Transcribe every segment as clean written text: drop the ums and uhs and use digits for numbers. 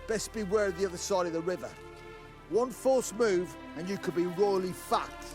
Best beware of the other side of the river. One false move, and you could be royally fucked.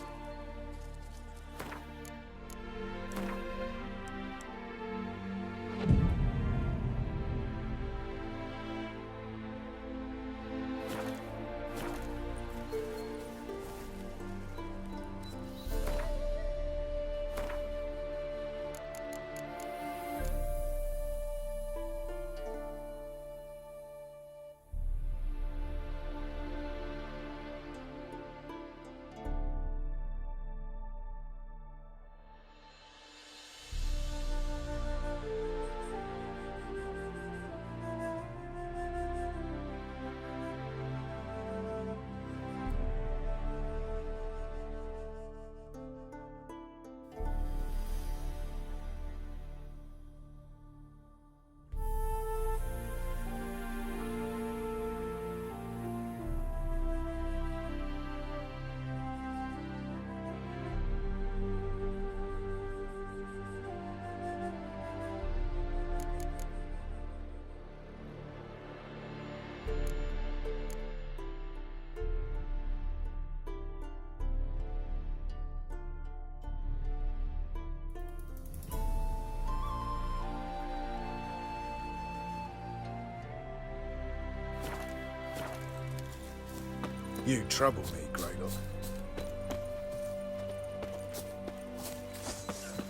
You trouble me, Cradle.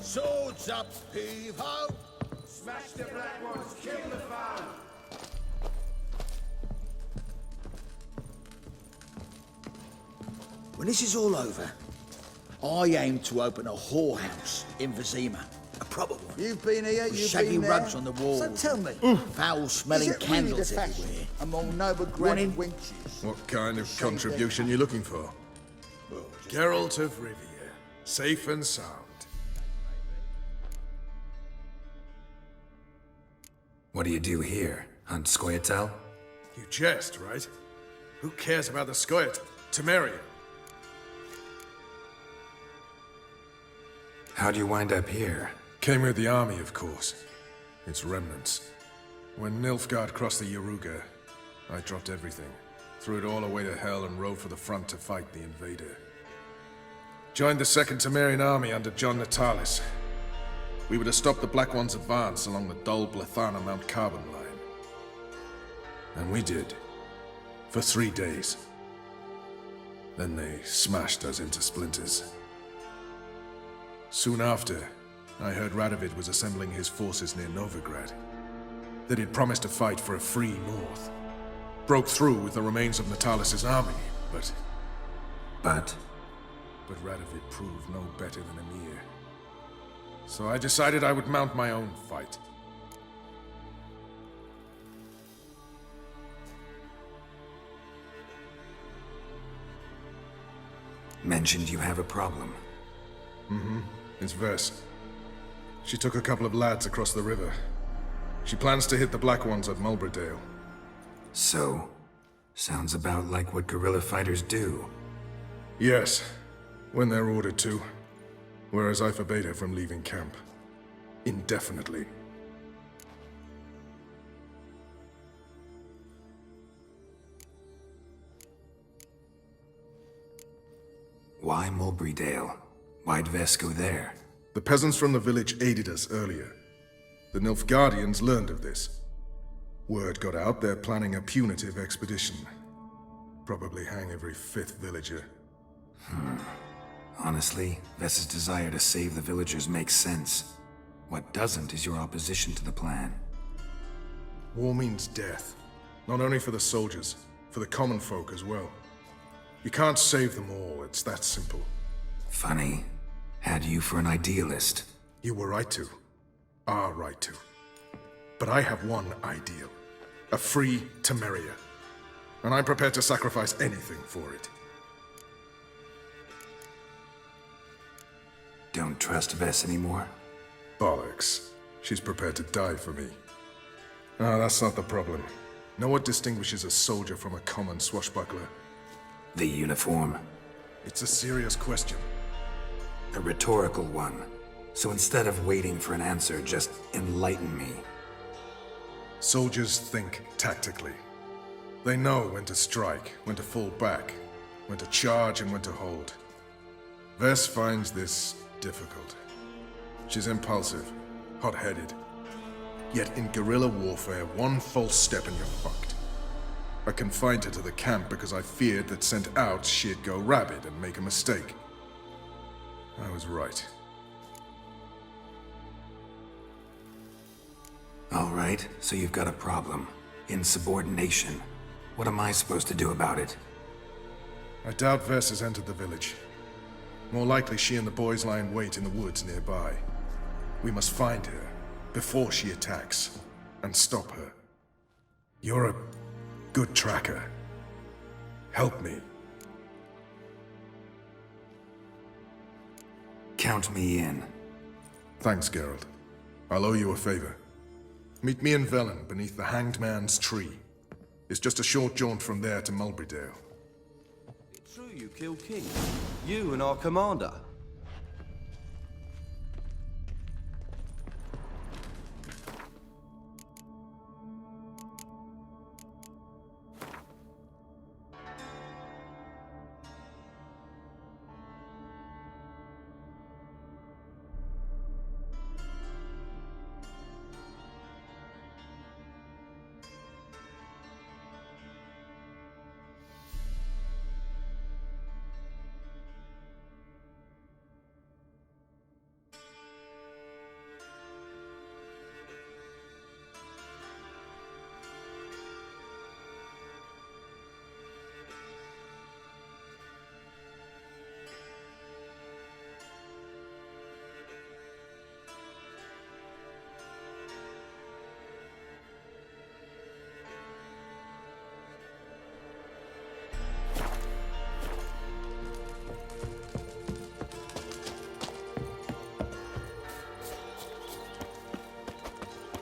Swords up, heave-ho! Smash the black ones, kill the foul! When this is all over, I aim to open a whorehouse in Vizima. A proper one. You've been here, With you've shaggy been there. rugs on the walls. So tell me, Foul-smelling is it candles really the fashion everywhere. among noble grand wenches? What kind of contribution you looking for? Geralt of Rivia, safe and sound. What do you do here? Hunt Scoia'tael? You jest, right? Who cares about the Scoia'tael? Temeria. How'd you wind up here? Came with the army, of course. Its remnants. When Nilfgaard crossed the Yaruga, I dropped everything. Threw it all away to hell and rode for the front to fight the invader. Joined the Second Temerian army under John Natalis. We were to stop the Black One's advance along the Dol Blathana Mount Carbon line. And we did. For 3 days. Then they smashed us into splinters. Soon after, I heard Radovid was assembling his forces near Novigrad. That he'd promised to fight for a free North. Broke through with the remains of Natalis' army, but Radovid proved no better than Emir. So I decided I would mount my own fight. Mentioned you have a problem. It's Vess. She took a couple of lads across the river. She plans to hit the Black Ones at Mulberdale. So, sounds about like what guerrilla fighters do. Yes, when they're ordered to. Whereas I forbade her from leaving camp. Indefinitely. Why Mulberrydale? Why'd Vess go there? The peasants from the village aided us earlier. The Nilfgaardians learned of this. Word got out they're planning a punitive expedition. Probably hang every 5th villager. Honestly, Vess's desire to save the villagers makes sense. What doesn't is your opposition to the plan. War means death. Not only for the soldiers, for the common folk as well. You can't save them all, it's that simple. Funny. Had you for an idealist. You were right to. Are right to. But I have one ideal. A free Temeria. And I'm prepared to sacrifice anything for it. Don't trust Vess anymore? Bollocks. She's prepared to die for me. Ah, that's not the problem. Know what distinguishes a soldier from a common swashbuckler? The uniform. It's a serious question. A rhetorical one. So instead of waiting for an answer, just enlighten me. Soldiers think tactically. They know when to strike, when to fall back, when to charge and when to hold. Vess finds this difficult. She's impulsive, hot-headed. Yet in guerrilla warfare, one false step and you're fucked. I confined her to the camp because I feared that sent out she'd go rabid and make a mistake. I was right. All right, so you've got a problem. Insubordination. What am I supposed to do about it? I doubt Vess has entered the village. More likely she and the boys lie in wait in the woods nearby. We must find her before she attacks and stop her. You're a good tracker. Help me. Count me in. Thanks, Geralt. I'll owe you a favor. Meet me in Velen beneath the Hanged Man's tree. It's just a short jaunt from there to Mulberrydale. It's true you killed King. You and our commander.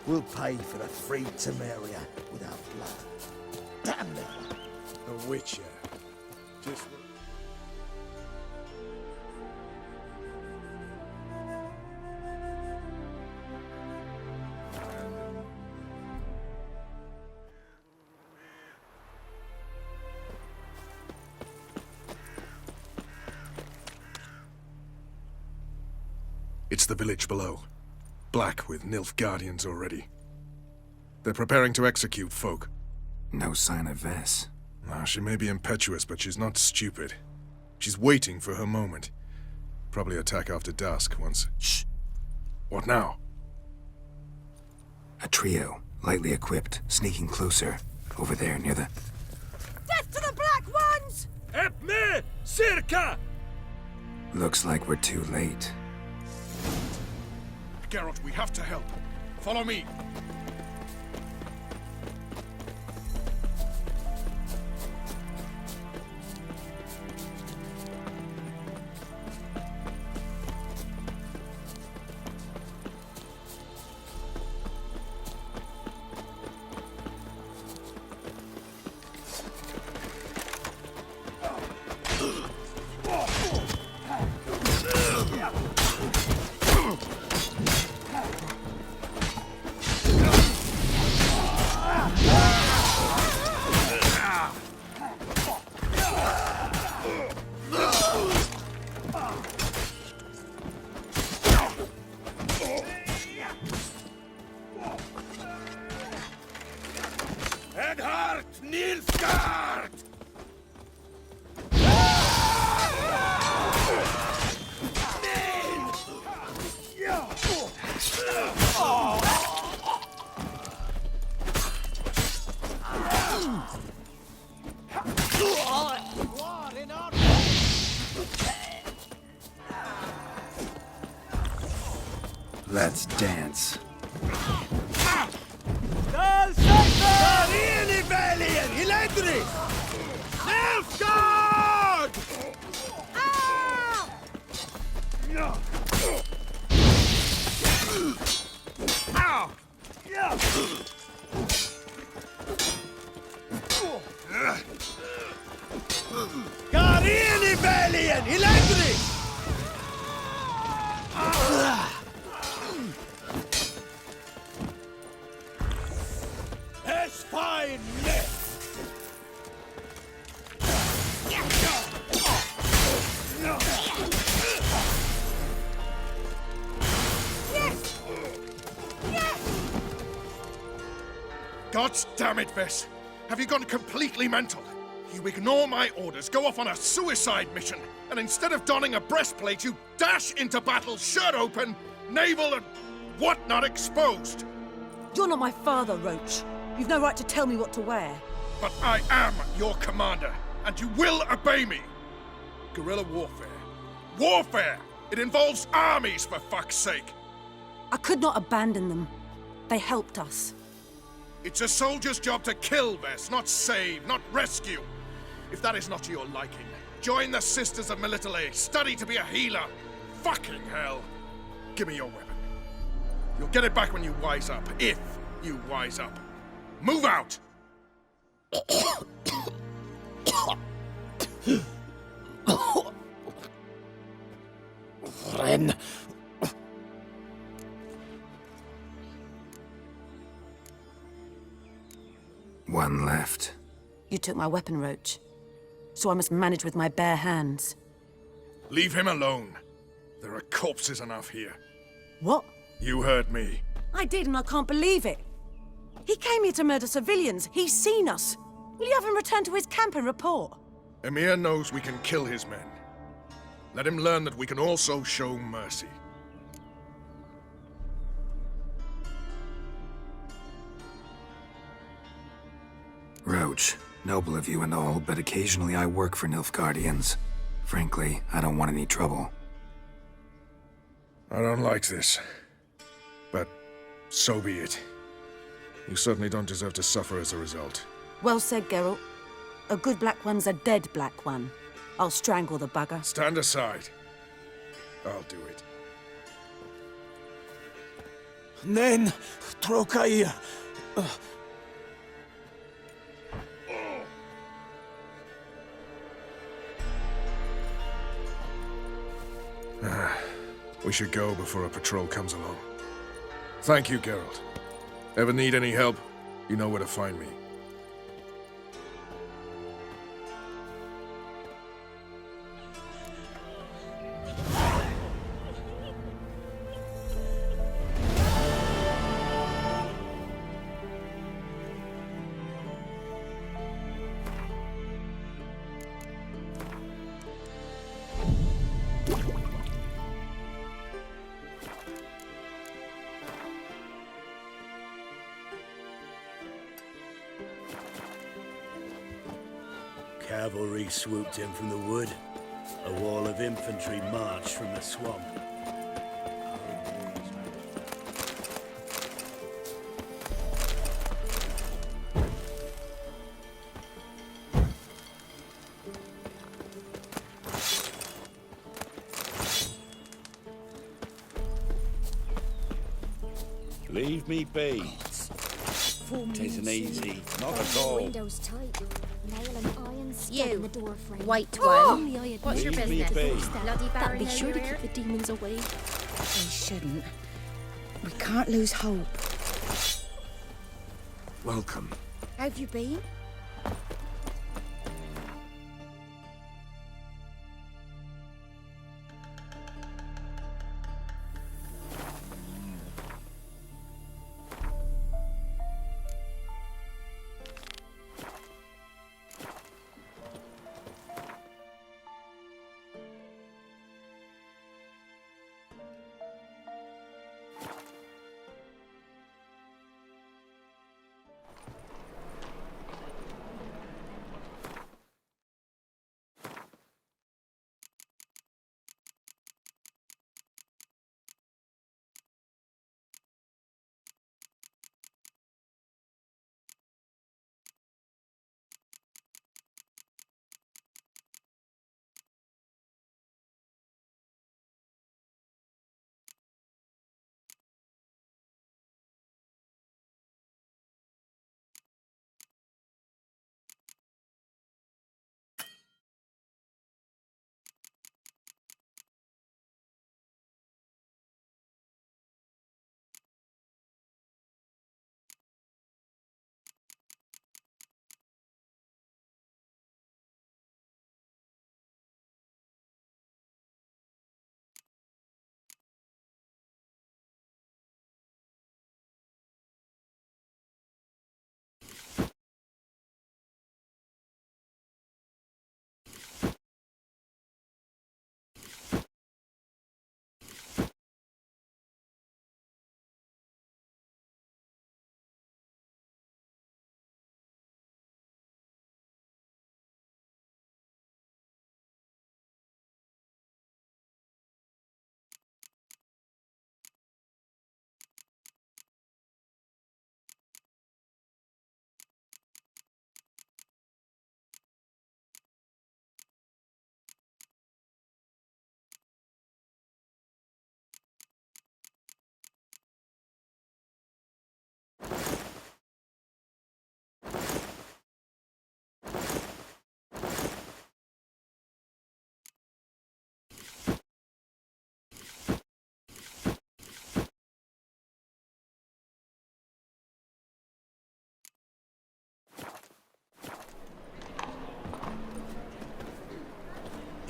We'll pay for the free Temeria without blood. Damn them! A witcher. Just... It's the village below. Black with Nilf Guardians already. They're preparing to execute folk. No sign of Vess. Now, she may be impetuous, but she's not stupid. She's waiting for her moment. Probably attack after dusk once... Shh! What now? A trio, lightly equipped, sneaking closer. Over there, near the... Death to the Black Ones! Help me! Circa! Looks like we're too late. Geralt, we have to help. Follow me. Edhard Nilfgaard! Let's dance. Vieni, Valiant! Electri! Nilfgaard! Carini, Valiant! Electri! Es fine! gods damn it, Vess! Have you gone completely mental? You ignore my orders, go off on a suicide mission, and instead of donning a breastplate, you dash into battle, shirt open, navel and whatnot exposed! You're not my father, Roach. You've no right to tell me what to wear. But I am your commander, and you will obey me! Guerrilla warfare. Warfare! It involves armies, for fuck's sake! I could not abandon them. They helped us. It's a soldier's job to kill, Vess, not save, not rescue. If that is not to your liking, join the Sisters of Melitele, study to be a healer. Fucking hell. Give me your weapon. You'll get it back when you wise up, if you wise up. Move out! Ren. One left. You took my weapon, Roach. So I must manage with my bare hands. Leave him alone. There are corpses enough here. What? You heard me. I did, and I can't believe it. He came here to murder civilians. He's seen us. Will you have him return to his camp and report? Emir knows we can kill his men. Let him learn that we can also show mercy. Roach, noble of you and all, but occasionally I work for Nilfgaardians. Frankly, I don't want any trouble. I don't like this. But so be it. You certainly don't deserve to suffer as a result. Well said, Geralt. A good black one's a dead black one. I'll strangle the bugger. Stand aside. I'll do it. Nen, Trokaia. We should go before a patrol comes along. Thank you, Geralt. Ever need any help, you know where to find me. Cavalry swooped in from the wood. A wall of infantry marched from the swamp. Leave me be. Tisn't easy, not at all. Windows tight. Nail and iron stuck You, in the door frame. white Oh! one. What's your Leave me business? be. Bloody That'd Baron be sure to O'Leary? keep the demons away. We shouldn't. We can't lose hope. Welcome. How've you been?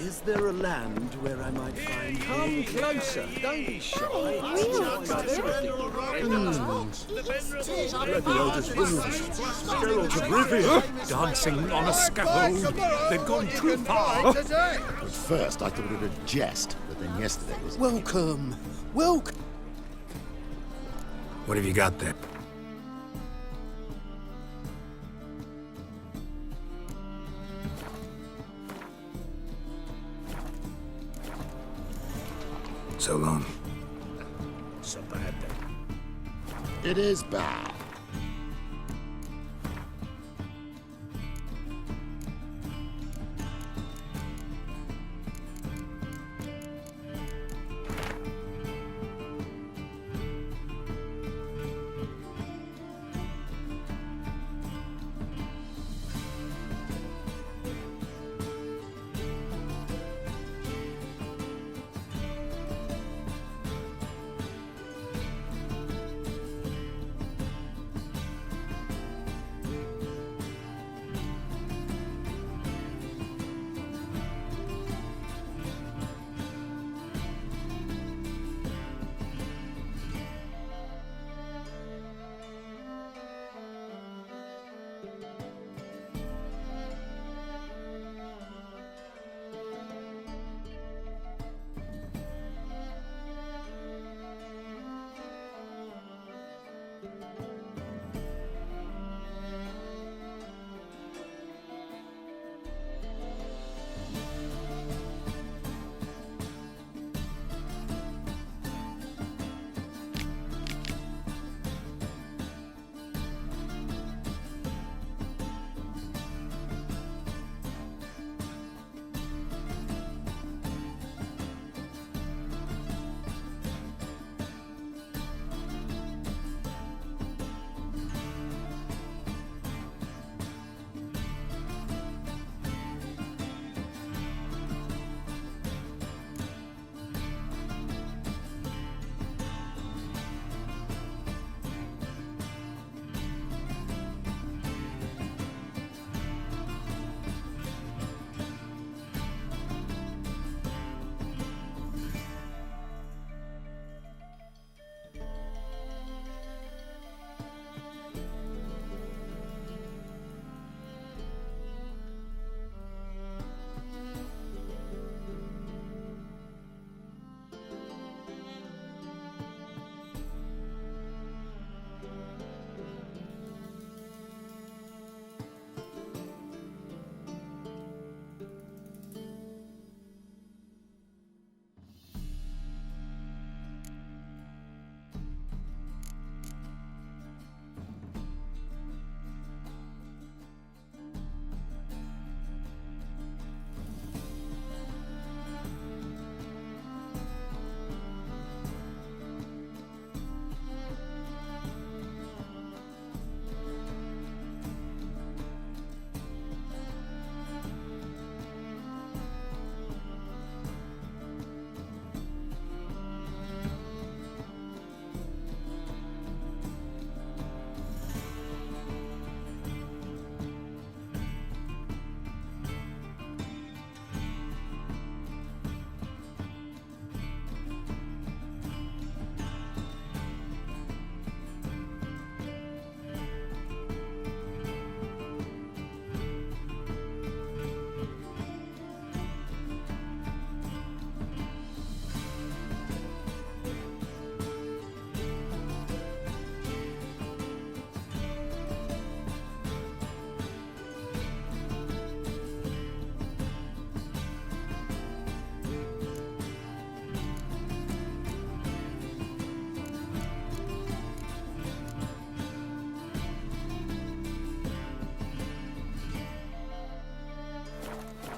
Is there a land where I might find... Come closer. Don't be shy. Dancing on a scaffold. They've gone too far. At first, I thought it a jest, but then yesterday was... Welcome. Welcome. What have you got there? So long. So bad then. It is bad.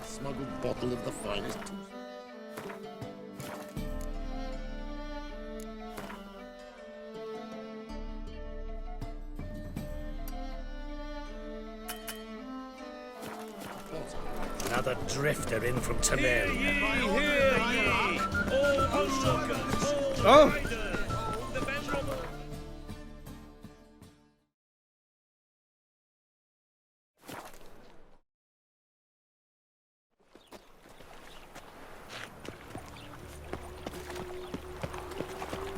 Smuggled bottle of the finest. Another drifter in from Temeria. Oh!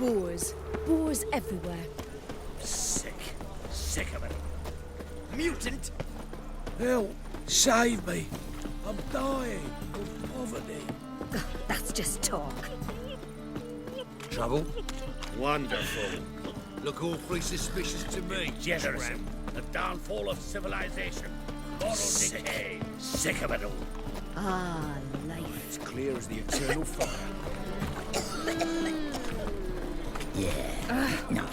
Boars. Boars everywhere. Sick. Sick of it. Mutant! Help! Save me! I'm dying of poverty. That's just talk. Trouble? Wonderful. Look awfully suspicious to me. Degeneracy. The downfall of civilization. Moral decay. Sick of it all. Ah, life. It's clear as the eternal fire. No.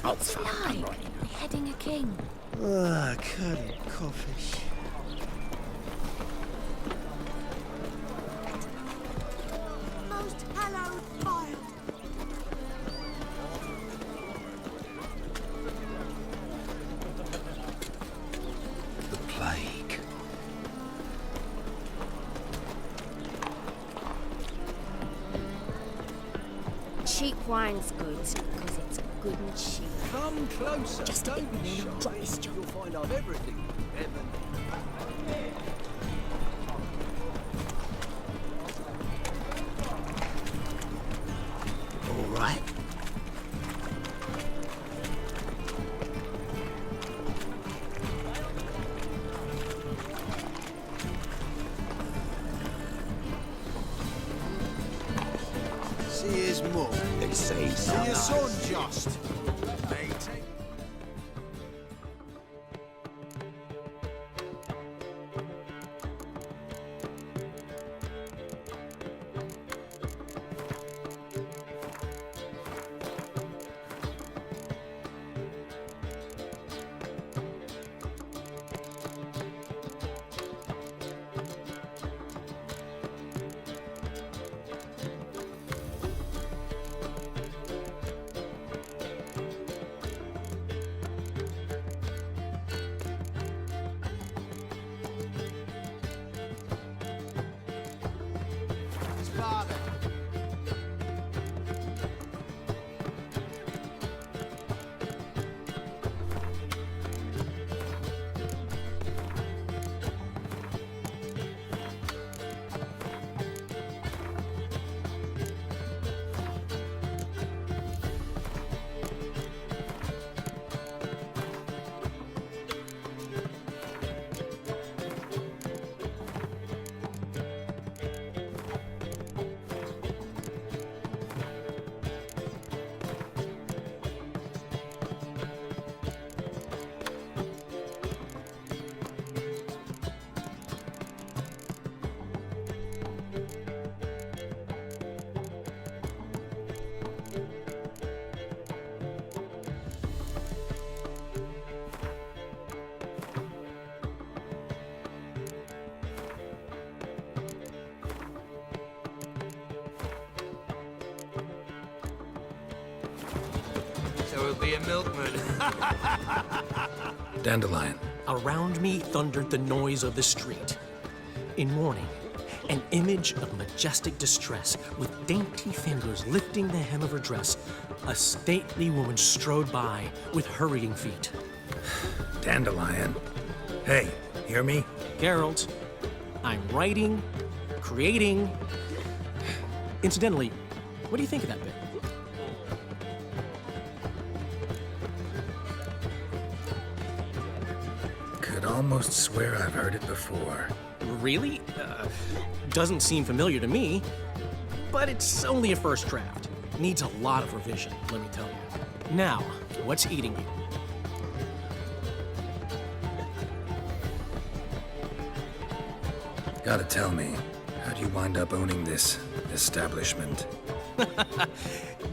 Oh, fuck. I'm Like right. beheading a king. Ah, cuddle coffee. Most hallowed fire. The plague. Cheap wine's good, because it's good and cheap. Come closer. Just Don't be shy. drop this You'll find I've everything. Heaven. All right. See his mum. They say See your son, just. There will be a milkman. Dandelion. Around me thundered the noise of the street. In mourning, an image of majestic distress, with dainty fingers lifting the hem of her dress, a stately woman strode by with hurrying feet. Dandelion. Hey, hear me? Geralt, I'm writing, creating. Incidentally, what do you think of that bit? Could almost swear I've heard it before. Really? Doesn't seem familiar to me, but it's only a first draft. Needs a lot of revision, let me tell you. Now, what's eating you? Gotta tell me, how'd you wind up owning this establishment?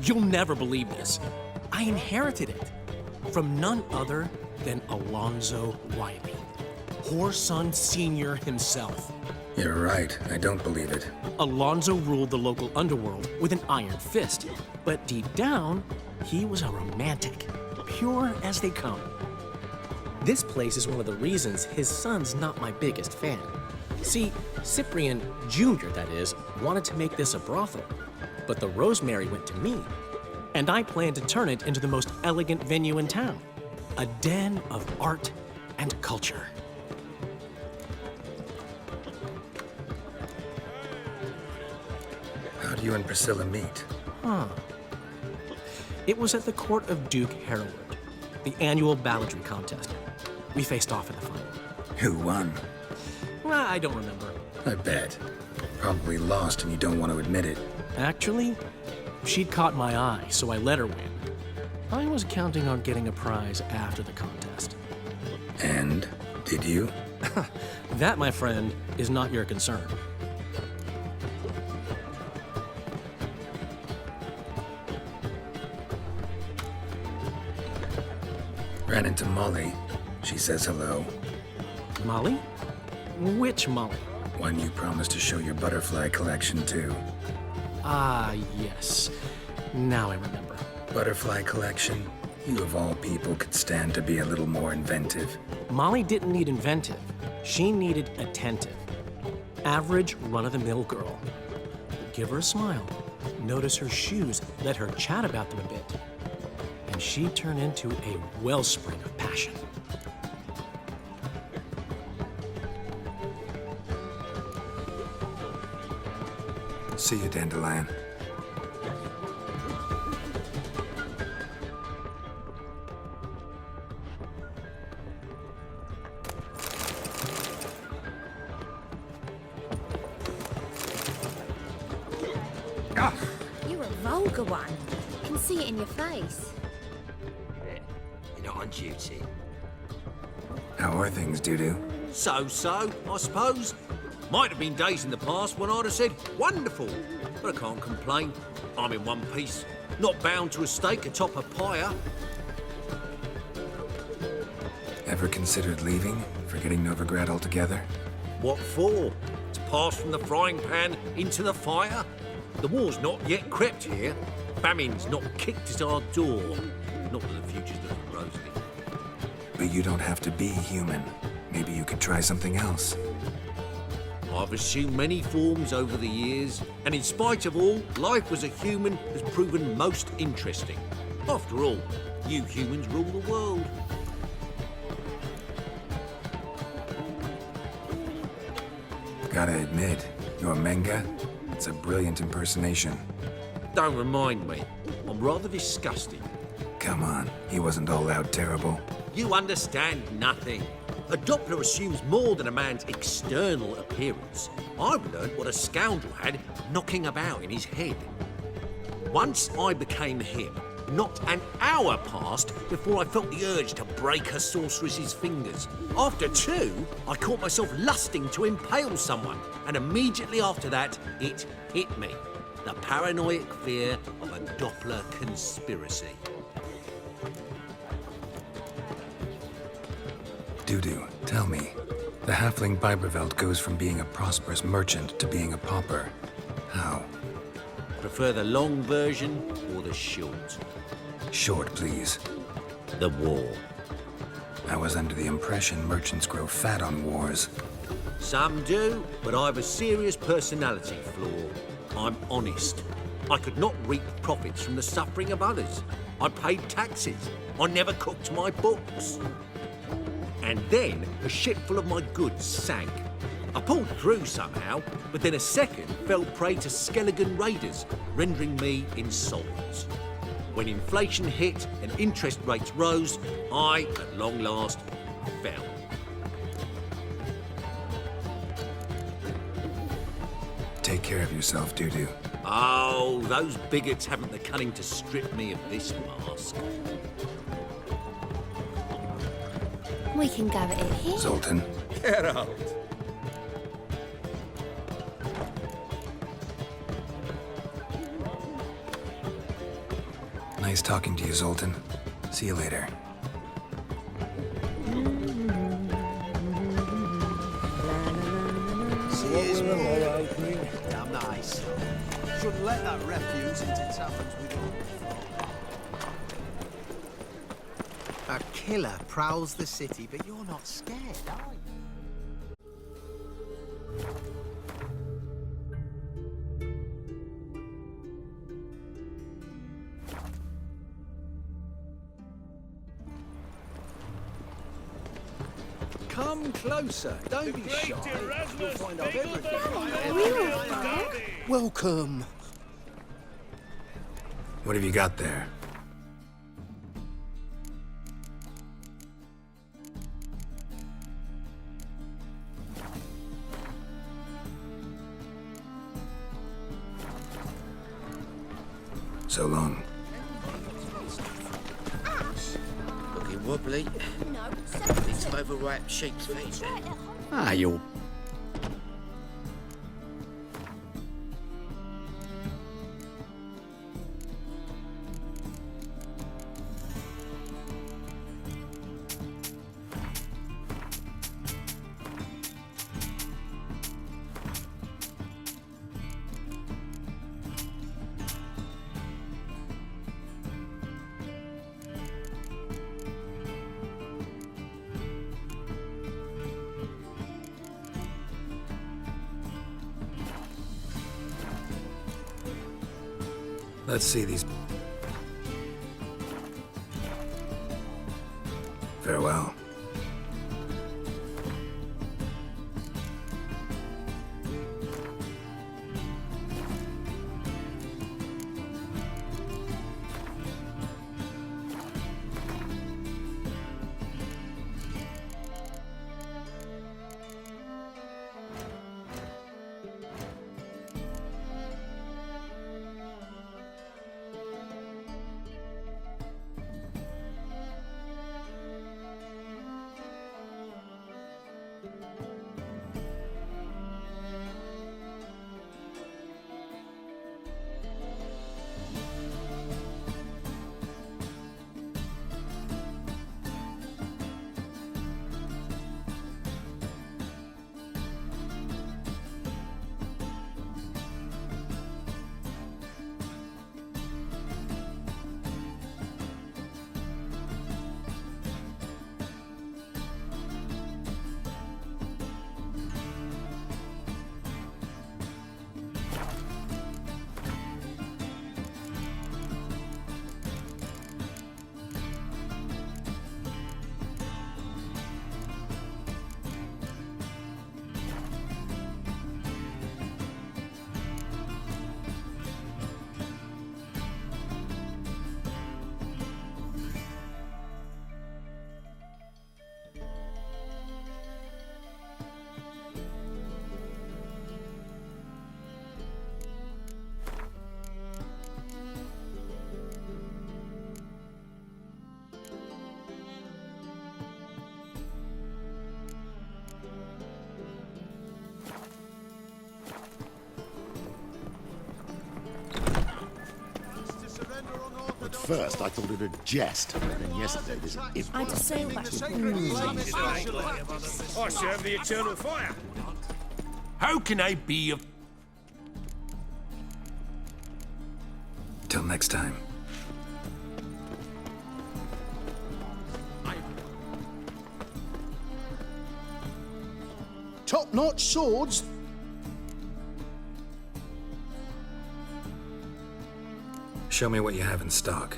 You'll never believe this. I inherited it from none other than Alonzo Wiley, Whoreson Sr. himself. You're right, I don't believe it. Alonzo ruled the local underworld with an iron fist, but deep down, he was a romantic, pure as they come. This place is one of the reasons his son's not my biggest fan. See, Cyprian Jr., that is, wanted to make this a brothel, but the Rosemary went to me, and I planned to turn it into the most elegant venue in town, a den of art and culture. How'd you and Priscilla meet? It was at the court of Duke Hereward, the annual balladry contest. We faced off in the final. Who won? I don't remember. I bet. Probably lost and you don't want to admit it. Actually, she'd caught my eye, so I let her win. I was counting on getting a prize after the contest. And? Did you? That, my friend, is not your concern. Ran into Molly. She says hello. Molly? Which Molly? One you promised to show your butterfly collection to. Ah, yes. Now I remember. Butterfly collection? You of all people could stand to be a little more inventive. Molly didn't need inventive. She needed attentive. Average, run-of-the-mill girl. Give her a smile. Notice her shoes. Let her chat about them a bit. And she'd turn into a wellspring of passion. See you, Dandelion. You're a vulgar one. I can see it in your face. You're not on duty. How are things, Dudu? So, I suppose. Might have been days in the past when I'd have said, wonderful. But I can't complain. I'm in one piece. Not bound to a stake atop a pyre. Ever considered leaving? Forgetting Novigrad altogether? What for? To pass from the frying pan into the fire? The war's not yet crept here. Famine's not kicked at our door. Not that the future's looking rosy. But you don't have to be human. Maybe you could try something else. I've assumed many forms over the years, and in spite of all, life as a human has proven most interesting. After all, you humans rule the world. Gotta admit, your Menga, it's a brilliant impersonation. Don't remind me. I'm rather disgusted. Come on, he wasn't all out terrible. You understand nothing. A Doppler assumes more than a man's external appearance. I've learned what a scoundrel had knocking about in his head. Once I became him, not an hour passed before I felt the urge to break a sorceress's fingers. After two, I caught myself lusting to impale someone, and immediately after that, it hit me. The paranoid fear of a Doppler conspiracy. Dudu, tell me, the halfling Biberveld goes from being a prosperous merchant to being a pauper. How? Prefer the long version or the short? Short, please. The war. I was under the impression merchants grow fat on wars. Some do, but I've a serious personality flaw. I'm honest. I could not reap profits from the suffering of others. I paid taxes. I never cooked my books. And then a ship full of my goods sank. I pulled through somehow, but then a second fell prey to Skelligan raiders, rendering me insolvent. When inflation hit and interest rates rose, I, at long last, fell. Take care of yourself, Dudu. Oh, those bigots haven't the cunning to strip me of this mask. We can go at it here. Zoltan. Get out. Nice talking to you, Zoltan. See you later. Cheers, boy. Damn nice. Shouldn't let that refuse into taverns with you. A killer prowls the city, but you're not scared, are you? Come closer. Don't be shy. You'll find out everything. Welcome. What have you got there? So long. Looking wobbly. It's overripe sheep's feet. Ah, you're... Let's see these. Farewell. At first, I thought it a jest, but then yesterday this imp... I had to sail back. I serve the eternal fire. How can I be of... Till next time. Top-notch swords? Show me what you have in stock.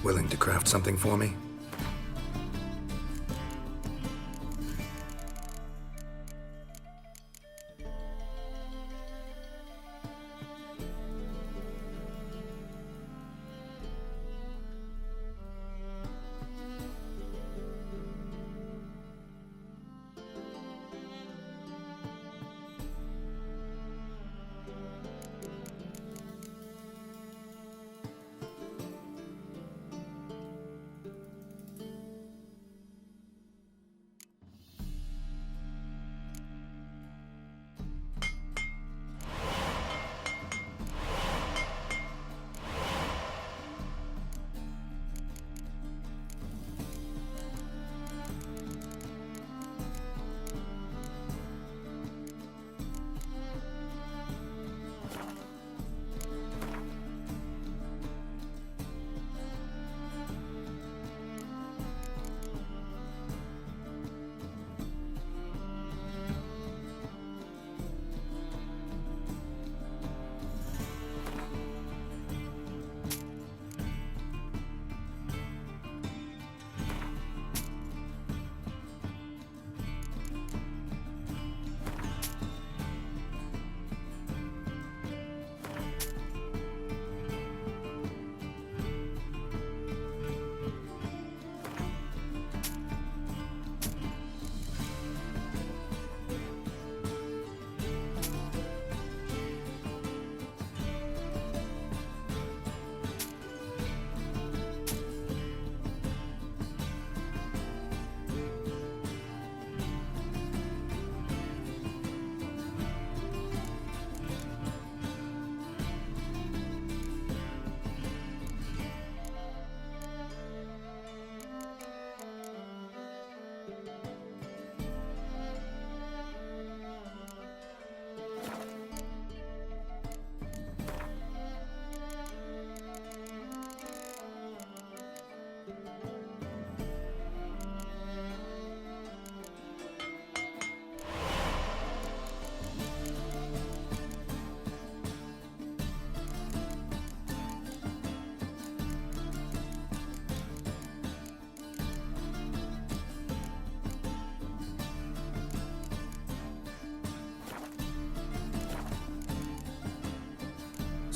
Willing to craft something for me?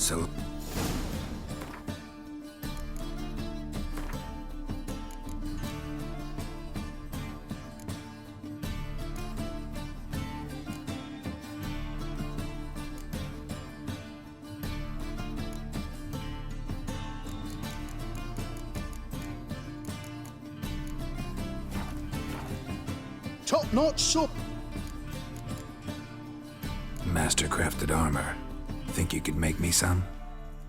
So... Top-notch soup. Master-crafted armor. Think you could make me some?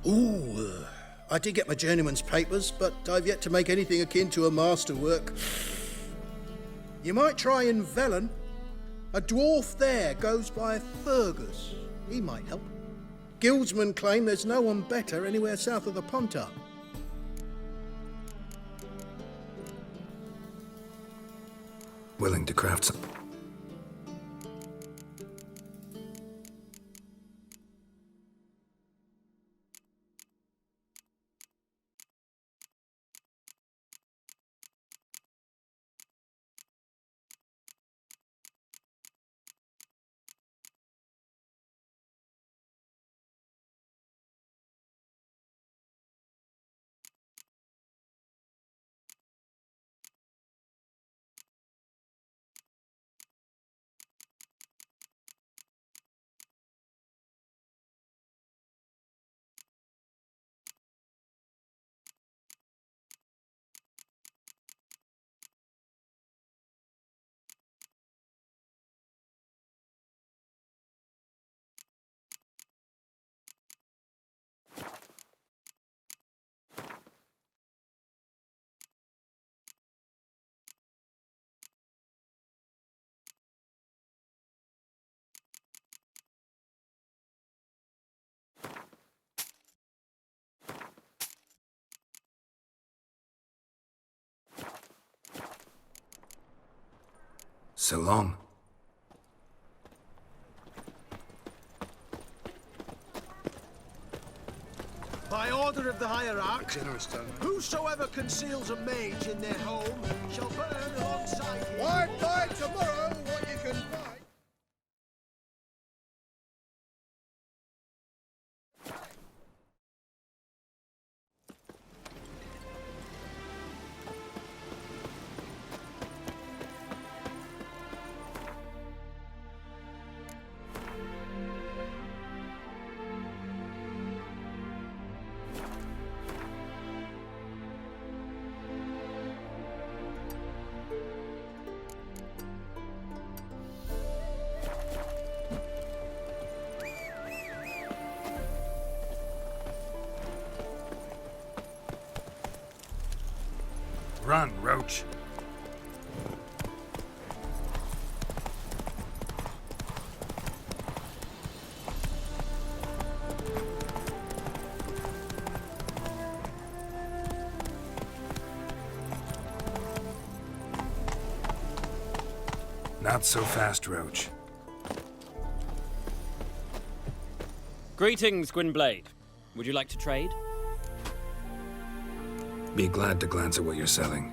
Ooh, I did get my journeyman's papers, but I've yet to make anything akin to a masterwork. You might try in Velen. A dwarf there goes by Fergus. He might help. Guildsmen claim there's no one better anywhere south of the Pontar. Willing to craft some... So long. By all order of the hierarch, Generous tongue. whosoever conceals a mage in their home shall burn alongside him. Why buy tomorrow what you can buy? Run, Roach. Not so fast, Roach. Greetings, Gwynblade. Would you like to trade? Be glad to glance at what you're selling.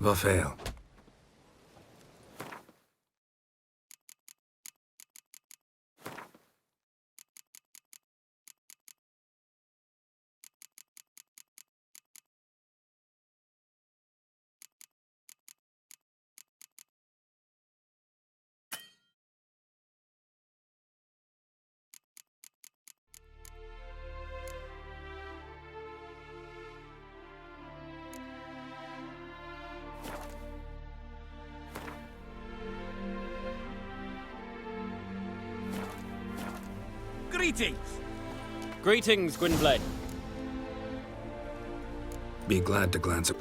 Vafail. Greetings! Greetings, Gwynbleidd. Be glad to glance at...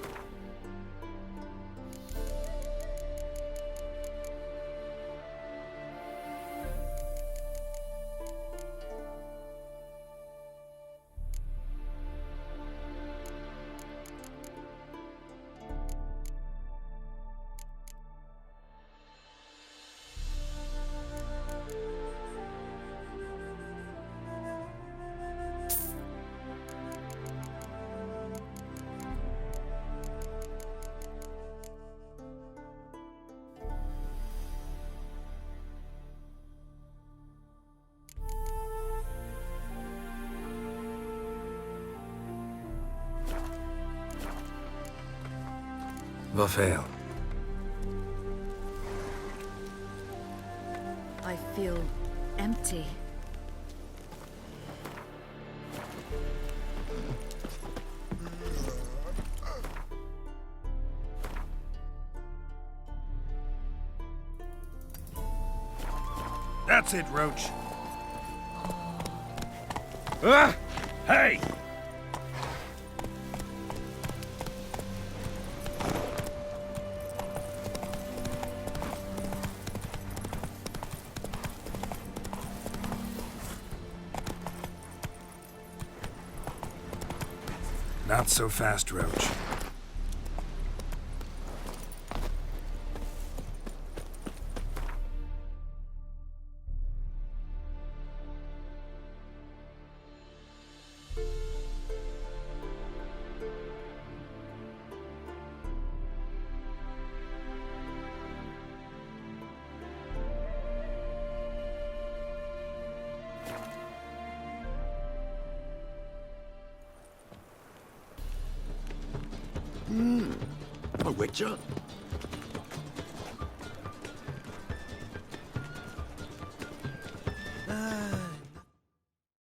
Vafail. I feel empty. That's it, Roach. Ah! Hey! Not so fast, Roach. A witcher?